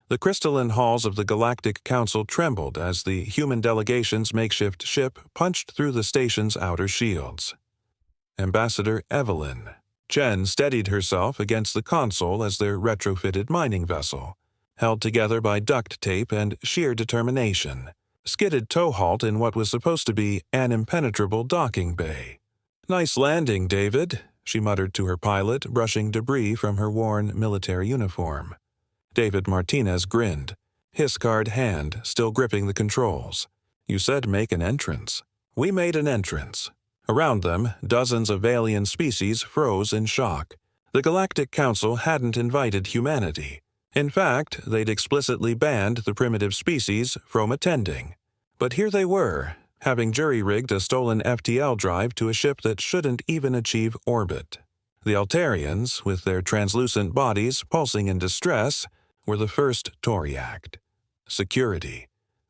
The crystalline halls of the Galactic Council trembled as the human delegation's makeshift ship punched through the station's outer shields. Ambassador Evelyn Chen steadied herself against the console as their retrofitted mining vessel, held together by duct tape and sheer determination, skidded to halt in what was supposed to be an impenetrable docking bay. "Nice landing, David," she muttered to her pilot, brushing debris from her worn military uniform. David Martinez grinned, his scarred hand still gripping the controls. "You said make an entrance." We made an entrance. Around them, dozens of alien species froze in shock. The Galactic Council hadn't invited humanity. In fact, they'd explicitly banned the primitive species from attending. But here they were, having jury-rigged a stolen FTL drive to a ship that shouldn't even achieve orbit. The Altarians, with their translucent bodies pulsing in distress, were the first to react. "Security.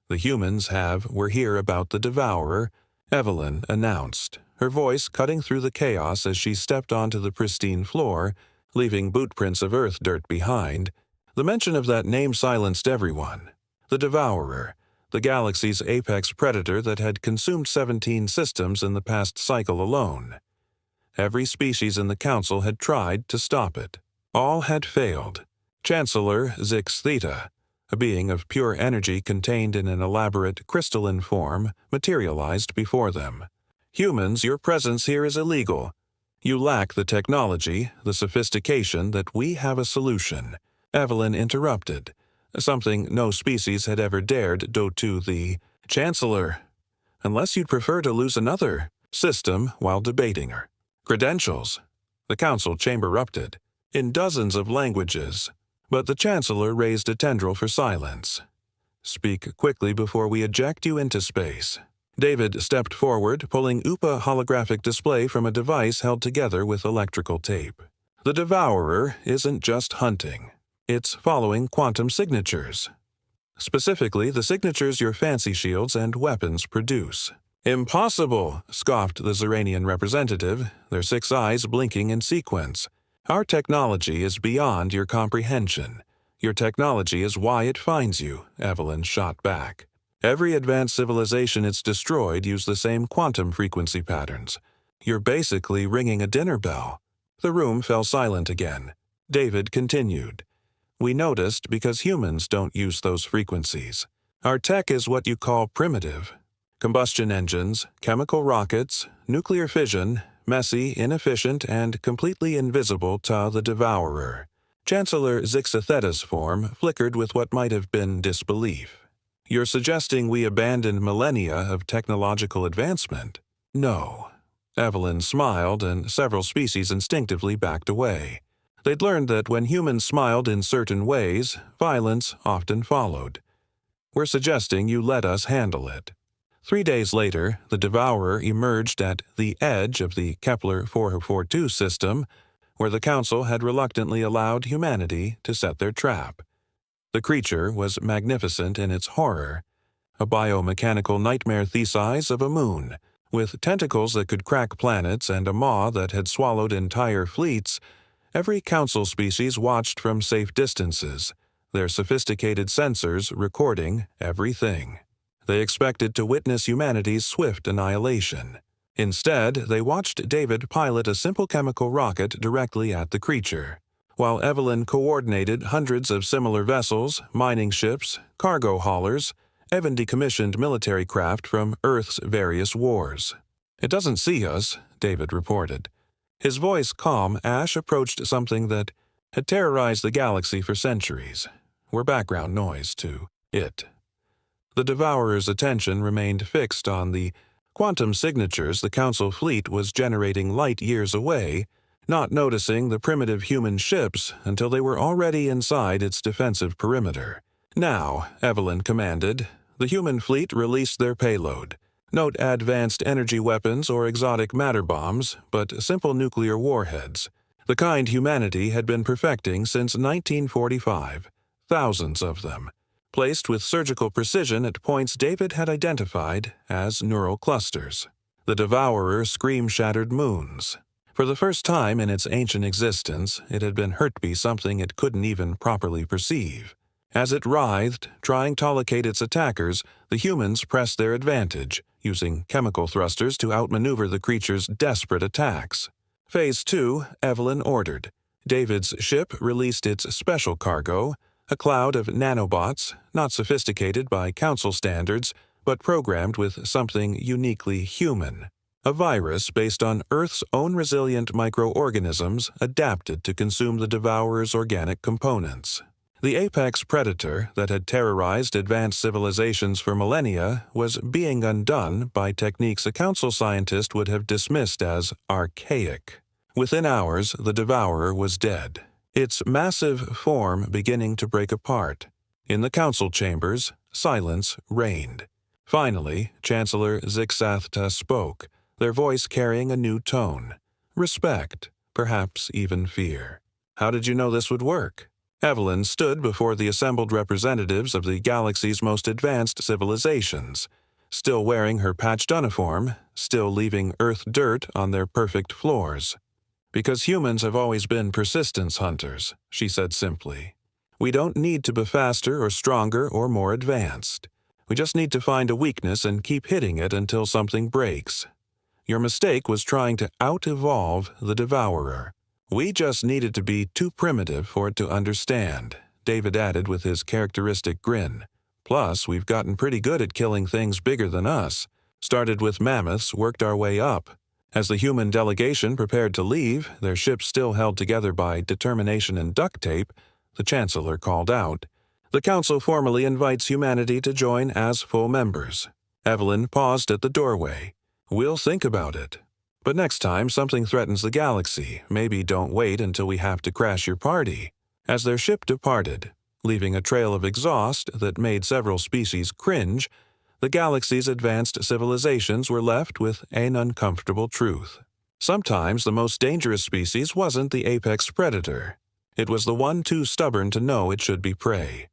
The humans were here about the Devourer," Evelyn announced, her voice cutting through the chaos as she stepped onto the pristine floor, leaving bootprints of Earth dirt behind. The mention of that name silenced everyone. The Devourer, the galaxy's apex predator that had consumed 17 systems in the past cycle alone. Every species in the Council had tried to stop it. All had failed. Chancellor Zix Theta, a being of pure energy contained in an elaborate crystalline form, materialized before them. "Humans, your presence here is illegal. You lack the technology, the sophistication that we have a solution," Evelyn interrupted, something no species had ever dared do to the Chancellor, "unless you'd prefer to lose another system while debating her. Credentials." The Council chamber-erupted, in dozens of languages, but the Chancellor raised a tendril for silence. "Speak quickly before we eject you into space." David stepped forward, pulling UPA holographic display from a device held together with electrical tape. "The Devourer isn't just hunting. It's following quantum signatures. Specifically, the signatures your fancy shields and weapons produce." "Impossible," scoffed the Zeranian representative, their 6 eyes blinking in sequence. "Our technology is beyond your comprehension. Your technology is why it finds you," Evelyn shot back. "Every advanced civilization it's destroyed used the same quantum frequency patterns. You're basically ringing a dinner bell." The room fell silent again. David continued. "We noticed because humans don't use those frequencies. Our tech is what you call primitive. Combustion engines, chemical rockets, nuclear fission, messy, inefficient, and completely invisible to the Devourer." Chancellor Zixatheta's form flickered with what might have been disbelief. "You're suggesting we abandoned millennia of technological advancement?" "No." Evelyn smiled, and several species instinctively backed away. They'd learned that when humans smiled in certain ways, violence often followed. "We're suggesting you let us handle it." 3 days later, the Devourer emerged at the edge of the Kepler 442 system, where the Council had reluctantly allowed humanity to set their trap. The creature was magnificent in its horror, a biomechanical nightmare the size of a moon, with tentacles that could crack planets and a maw that had swallowed entire fleets. Every Council species watched from safe distances, their sophisticated sensors recording everything. They expected to witness humanity's swift annihilation. Instead, they watched David pilot a simple chemical rocket directly at the creature, while Evelyn coordinated hundreds of similar vessels, mining ships, cargo haulers, even decommissioned military craft from Earth's various wars. "It doesn't see us," David reported. His voice calm, Ash approached something that had terrorized the galaxy for centuries. Were background noise to it. The Devourer's attention remained fixed on the quantum signatures the Council fleet was generating light years away, not noticing the primitive human ships until they were already inside its defensive perimeter. "Now," Evelyn commanded, the human fleet released their payload. Not advanced energy weapons or exotic matter bombs, but simple nuclear warheads, the kind humanity had been perfecting since 1945, thousands of them, placed with surgical precision at points David had identified as neural clusters. The Devourer scream-shattered moons. For the first time in its ancient existence, it had been hurt by something it couldn't even properly perceive. As it writhed, trying to locate its attackers, the humans pressed their advantage, using chemical thrusters to outmaneuver the creature's desperate attacks. Phase 2, Evelyn ordered. David's ship released its special cargo, a cloud of nanobots, not sophisticated by Council standards, but programmed with something uniquely human. A virus based on Earth's own resilient microorganisms adapted to consume the Devourer's organic components. The apex predator that had terrorized advanced civilizations for millennia was being undone by techniques a Council scientist would have dismissed as archaic. Within hours, the Devourer was dead, its massive form beginning to break apart. In the Council chambers, silence reigned. Finally, Chancellor Zixathta spoke, their voice carrying a new tone. Respect, perhaps even fear. How did you know this would work? Evelyn stood before the assembled representatives of the galaxy's most advanced civilizations, still wearing her patched uniform, still leaving Earth dirt on their perfect floors. Because humans have always been persistence hunters, she said simply. We don't need to be faster or stronger or more advanced. We just need to find a weakness and keep hitting it until something breaks. Your mistake was trying to out-evolve the Devourer. We just needed to be too primitive for it to understand, David added with his characteristic grin. Plus, we've gotten pretty good at killing things bigger than us. Started with mammoths, worked our way up. As the human delegation prepared to leave, their ships still held together by determination and duct tape, the Chancellor called out, "The Council formally invites humanity to join as full members." Evelyn paused at the doorway. "We'll think about it. But next time something threatens the galaxy, maybe don't wait until we have to crash your party." As their ship departed, leaving a trail of exhaust that made several species cringe, the galaxy's advanced civilizations were left with an uncomfortable truth. Sometimes the most dangerous species wasn't the apex predator. It was the one too stubborn to know it should be prey.